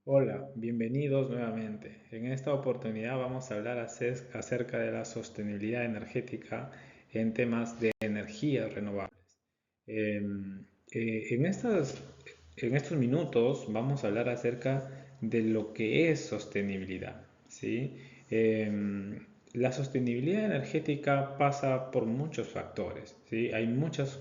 Hola, bienvenidos nuevamente. En esta oportunidad vamos a hablar acerca de la sostenibilidad energética en temas de energías renovables. Em, en en estos minutos vamos a hablar acerca de lo que es sostenibilidad, ¿sí? La sostenibilidad energética pasa por muchos factores, ¿sí? Hay muchas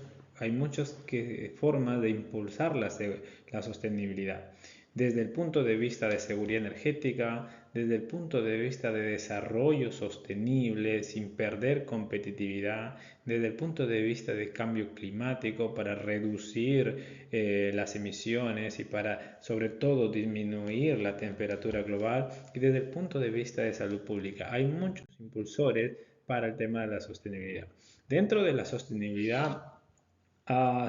formas de impulsar la sostenibilidad desde el punto de vista de seguridad energética, desde el punto de vista de desarrollo sostenible sin perder competitividad, desde el punto de vista de cambio climático para reducir las emisiones y para sobre todo disminuir la temperatura global y desde el punto de vista de salud pública. Hay muchos impulsores para el tema de la sostenibilidad. Dentro de la sostenibilidad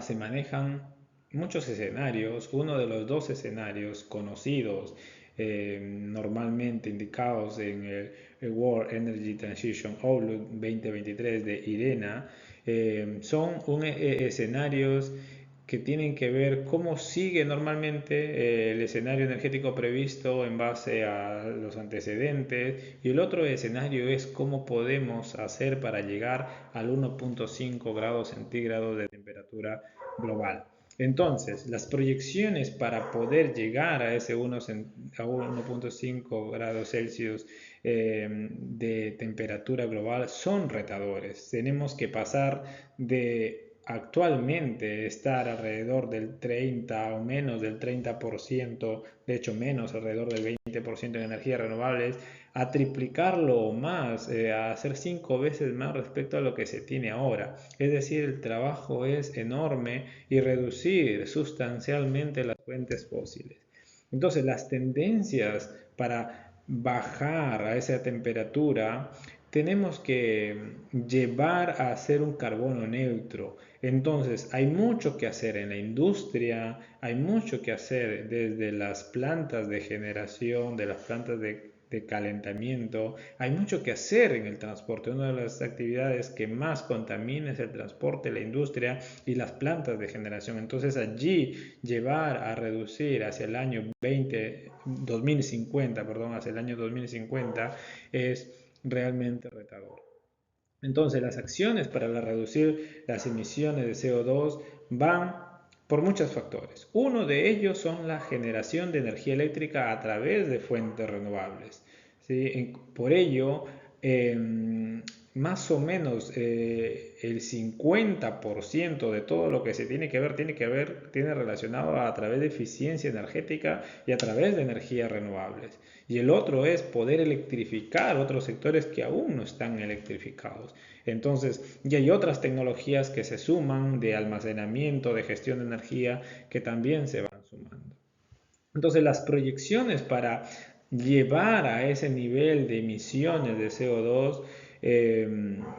se manejan muchos escenarios. Uno de los dos escenarios conocidos, normalmente indicados en el World Energy Transition Outlook 2023 de IRENA, son escenarios que tienen que ver cómo sigue normalmente el escenario energético previsto en base a los antecedentes, y el otro escenario es cómo podemos hacer para llegar al 1.5 grados centígrados de temperatura global. Entonces, las proyecciones para poder llegar a ese 1.5 grados Celsius de temperatura global son retadores. Tenemos que pasar de actualmente estar alrededor del 30 o menos del 30%, de hecho menos, alrededor del 20% en energías renovables, a triplicarlo o más, a hacer 5 veces más respecto a lo que se tiene ahora. Es decir, el trabajo es enorme y reducir sustancialmente las fuentes fósiles. Entonces, las tendencias para bajar a esa temperatura tenemos que llevar a hacer un carbono neutro. Entonces, hay mucho que hacer en la industria, hay mucho que hacer desde las plantas de generación, de las plantas de calentamiento, hay mucho que hacer en el transporte. Una de las actividades que más contamina es el transporte, la industria y las plantas de generación. Entonces, allí llevar a reducir hacia el año 2050, perdón, hacia el año 2050 es realmente retador. Entonces, las acciones para reducir las emisiones de CO2 van por muchos factores. Uno de ellos son la generación de energía eléctrica a través de fuentes renovables. ¿Sí? Por ello, más o menos el 50% de todo lo que se tiene relacionado a través de eficiencia energética y a través de energías renovables. Y el otro es poder electrificar otros sectores que aún no están electrificados. Entonces, y hay otras tecnologías que se suman de almacenamiento, de gestión de energía, que también se van sumando. Entonces, las proyecciones para llevar a ese nivel de emisiones de CO2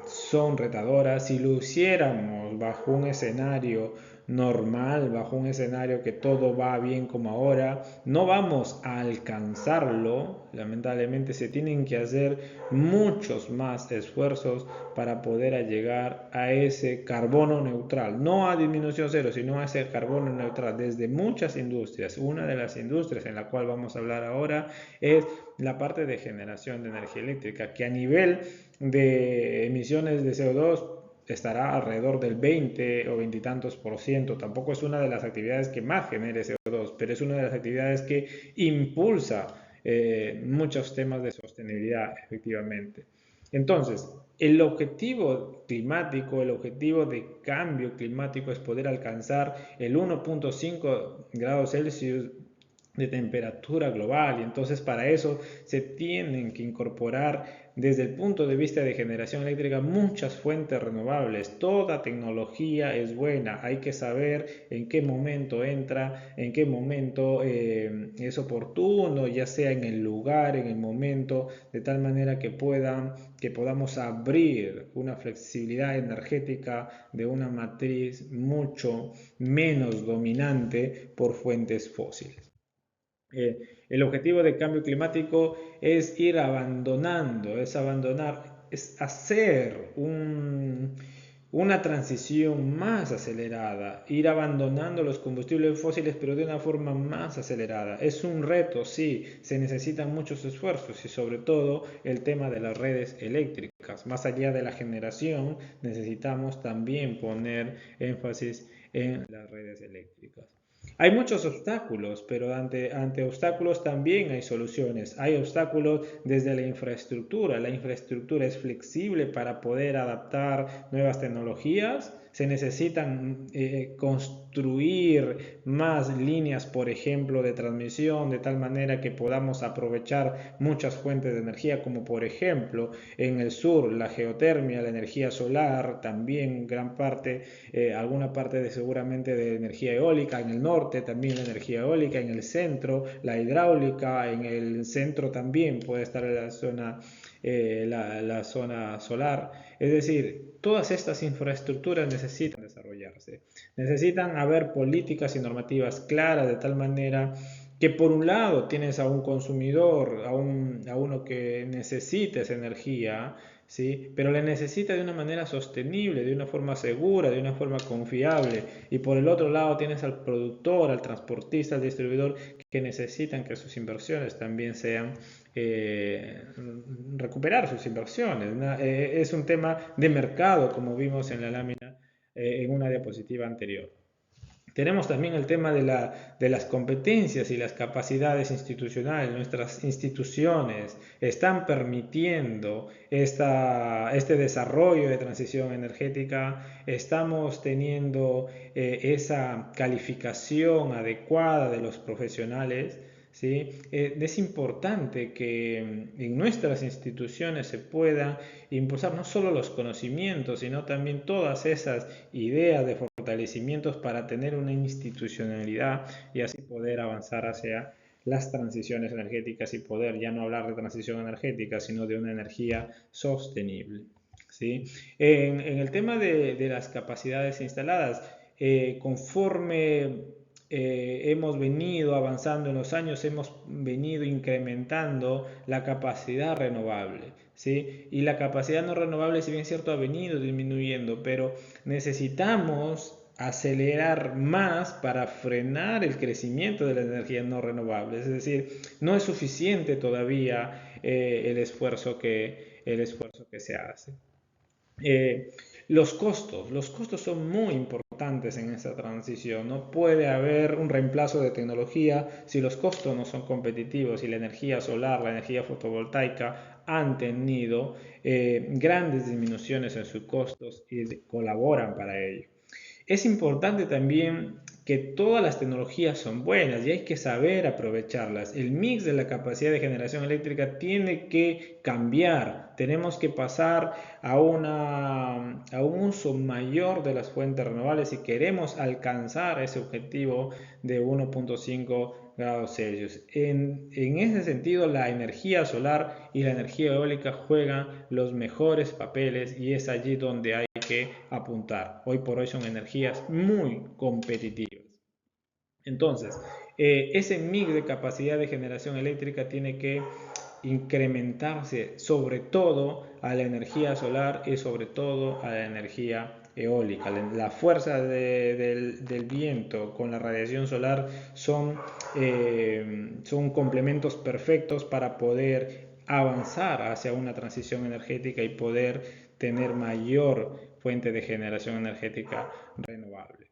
son retadoras. Si lo hiciéramos bajo un escenario normal, bajo un escenario que todo va bien como ahora, no vamos a alcanzarlo. Lamentablemente se tienen que hacer muchos más esfuerzos para poder llegar a ese carbono neutral, no a disminución cero, sino a ese carbono neutral desde muchas industrias. Una de las industrias en la cual vamos a hablar ahora es la parte de generación de energía eléctrica, que a nivel de emisiones de CO2 estará alrededor del 20 o 20 y tantos por ciento. Tampoco es una de las actividades que más genere CO2, pero es una de las actividades que impulsa muchos temas de sostenibilidad, efectivamente. Entonces, el objetivo climático, el objetivo de cambio climático es poder alcanzar el 1.5 grados Celsius de temperatura global, y entonces para eso se tienen que incorporar desde el punto de vista de generación eléctrica muchas fuentes renovables. Toda tecnología es buena, hay que saber en qué momento entra, en qué momento es oportuno, ya sea en el lugar, en el momento, de tal manera que podamos abrir una flexibilidad energética de una matriz mucho menos dominante por fuentes fósiles. El objetivo de cambio climático es ir abandonando, es abandonar, es hacer una transición más acelerada, ir abandonando los combustibles fósiles pero de una forma más acelerada. Es un reto, sí, se necesitan muchos esfuerzos y sobre todo el tema de las redes eléctricas. Más allá de la generación, necesitamos también poner énfasis en las redes eléctricas. Hay muchos obstáculos, pero ante obstáculos también hay soluciones. Hay obstáculos desde la infraestructura. La infraestructura es flexible para poder adaptar nuevas tecnologías. Se necesitan construir más líneas, por ejemplo, de transmisión, de tal manera que podamos aprovechar muchas fuentes de energía, como por ejemplo en el sur la geotermia, la energía solar, también gran parte, alguna parte de seguramente de energía eólica, en el norte también la energía eólica, en el centro la hidráulica, en el centro también puede estar la zona solar. Es decir, todas estas infraestructuras necesitan desarrollarse, necesitan haber políticas y normativas claras de tal manera que por un lado tienes a un consumidor, a uno que necesita esa energía, ¿sí? Pero le necesita de una manera sostenible, de una forma segura, de una forma confiable. Y por el otro lado tienes al productor, al transportista, al distribuidor, que necesitan que sus inversiones también sean recuperar sus inversiones. Es un tema de mercado, como vimos en la lámina en una diapositiva anterior. Tenemos también el tema de las competencias y las capacidades institucionales. Nuestras instituciones están permitiendo este desarrollo de transición energética. Estamos teniendo esa calificación adecuada de los profesionales. ¿Sí? Es importante que en nuestras instituciones se puedan impulsar no solo los conocimientos, sino también todas esas ideas de fortalecimientos para tener una institucionalidad y así poder avanzar hacia las transiciones energéticas y poder ya no hablar de transición energética, sino de una energía sostenible. ¿Sí? En el tema de las capacidades instaladas, conforme hemos venido avanzando en los años, hemos venido incrementando la capacidad renovable, ¿sí? Y la capacidad no renovable, si bien es cierto, ha venido disminuyendo, pero necesitamos acelerar más para frenar el crecimiento de las energías no renovables. Es decir, no es suficiente todavía el esfuerzo que se hace. Los costos son muy importantes en esta transición. No puede haber un reemplazo de tecnología si los costos no son competitivos y la energía solar, la energía fotovoltaica han tenido grandes disminuciones en sus costos y colaboran para ello. Es importante también que todas las tecnologías son buenas y hay que saber aprovecharlas. El mix de la capacidad de generación eléctrica tiene que cambiar. Tenemos que pasar a un uso mayor de las fuentes renovables si queremos alcanzar ese objetivo de 1.5 grados Celsius. En ese sentido, la energía solar y la energía eólica juegan los mejores papeles y es allí donde hay que apuntar. Hoy por hoy son energías muy competitivas. Entonces, ese mix de capacidad de generación eléctrica tiene que incrementarse sobre todo a la energía solar y sobre todo a la energía eólica. La fuerza del viento con la radiación solar son complementos perfectos para poder avanzar hacia una transición energética y poder tener mayor fuente de generación energética renovable.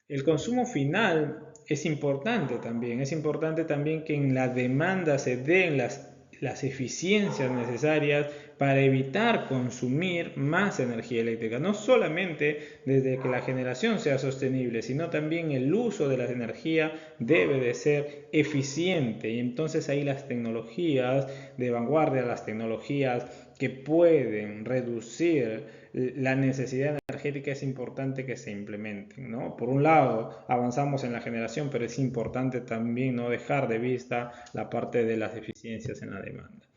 El consumo final es importante también que en la demanda se den las eficiencias necesarias para evitar consumir más energía eléctrica, no solamente desde que la generación sea sostenible, sino también el uso de la energía debe de ser eficiente y entonces ahí las tecnologías de vanguardia, las tecnologías que pueden reducir la necesidad energética es importante que se implementen, ¿no? Por un lado, avanzamos en la generación, pero es importante también no dejar de vista la parte de las eficiencias en la demanda.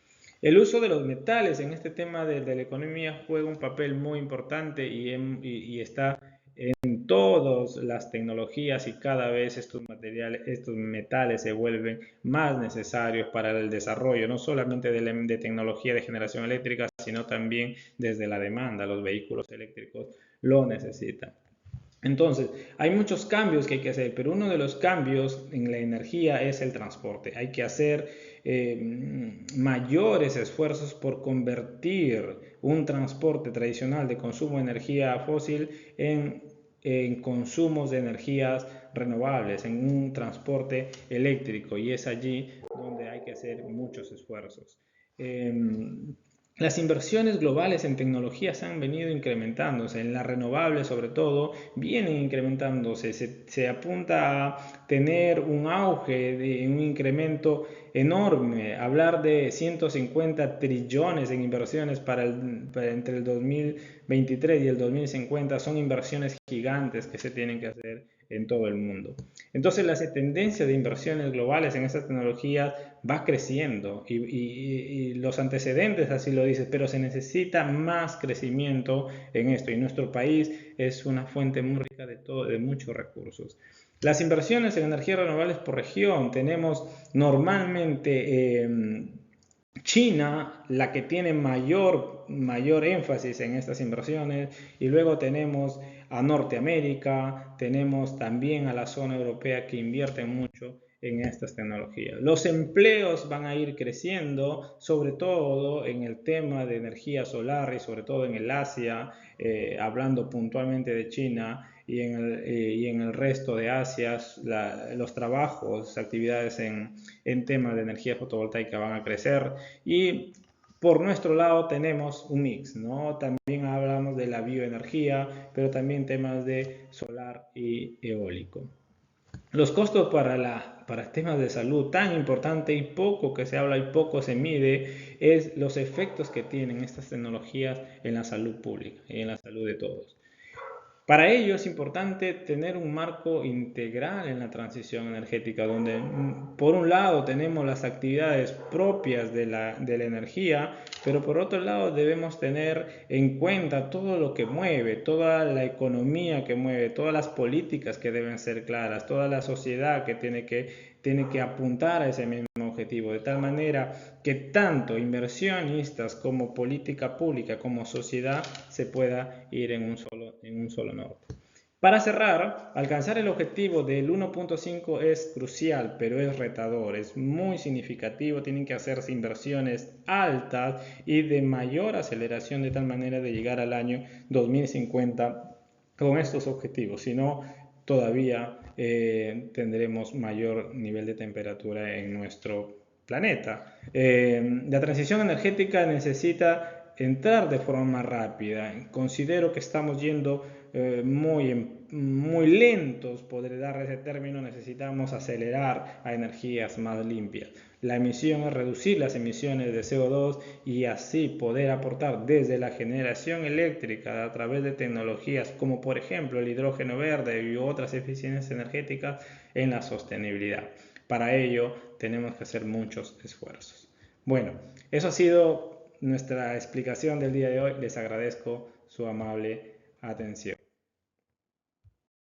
El uso de los metales en este tema de la economía juega un papel muy importante y está en todas las tecnologías y cada vez estos materiales, estos metales se vuelven más necesarios para el desarrollo, no solamente de tecnología de generación eléctrica, sino también desde la demanda. Los vehículos eléctricos lo necesitan. Entonces, hay muchos cambios que hay que hacer, pero uno de los cambios en la energía es el transporte. Hay que hacer mayores esfuerzos por convertir un transporte tradicional de consumo de energía fósil en consumos de energías renovables, en un transporte eléctrico, y es allí donde hay que hacer muchos esfuerzos. Las inversiones globales en tecnologías han venido incrementándose, en las renovables sobre todo, vienen incrementándose. Se apunta a tener un auge, de un incremento enorme. Hablar de 150 trillones en inversiones entre el 2023 y el 2050 son inversiones gigantes que se tienen que hacer en todo el mundo. Entonces la tendencia de inversiones globales en estas tecnologías va creciendo y los antecedentes así lo dicen, pero se necesita más crecimiento en esto y nuestro país es una fuente muy rica de muchos recursos. Las inversiones en energías renovables por región, tenemos normalmente China, la que tiene mayor énfasis en estas inversiones, y luego tenemos a Norteamérica, tenemos también a la zona europea que invierte mucho en estas tecnologías. Los empleos van a ir creciendo, sobre todo en el tema de energía solar y sobre todo en el Asia, hablando puntualmente de China y en el resto de Asia, los trabajos, actividades en temas de energía fotovoltaica van a crecer. Y por nuestro lado tenemos un mix, ¿no? También hablamos de la bioenergía, pero también temas de solar y eólico. Los costos para temas de salud, tan importante y poco que se habla y poco se mide, es los efectos que tienen estas tecnologías en la salud pública y en la salud de todos. Para ello es importante tener un marco integral en la transición energética, donde por un lado tenemos las actividades propias de la energía, pero por otro lado debemos tener en cuenta todo lo que mueve, toda la economía que mueve, todas las políticas que deben ser claras, toda la sociedad que tiene que apuntar a ese mismo objetivo, de tal manera que tanto inversionistas como política pública como sociedad se pueda ir en un solo norte. Para cerrar, alcanzar el objetivo del 1.5 es crucial, pero es retador, es muy significativo, tienen que hacerse inversiones altas y de mayor aceleración de tal manera de llegar al año 2050 con estos objetivos, si no, todavía tendremos mayor nivel de temperatura en nuestro planeta. La transición energética necesita entrar de forma más rápida. Considero que estamos yendo muy lentos, podré dar ese término. Necesitamos acelerar a energías más limpias. La misión es reducir las emisiones de CO2 y así poder aportar desde la generación eléctrica a través de tecnologías como por ejemplo el hidrógeno verde y otras eficiencias energéticas en la sostenibilidad. Para ello tenemos que hacer muchos esfuerzos. Bueno, eso ha sido nuestra explicación del día de hoy. Les agradezco su amable atención.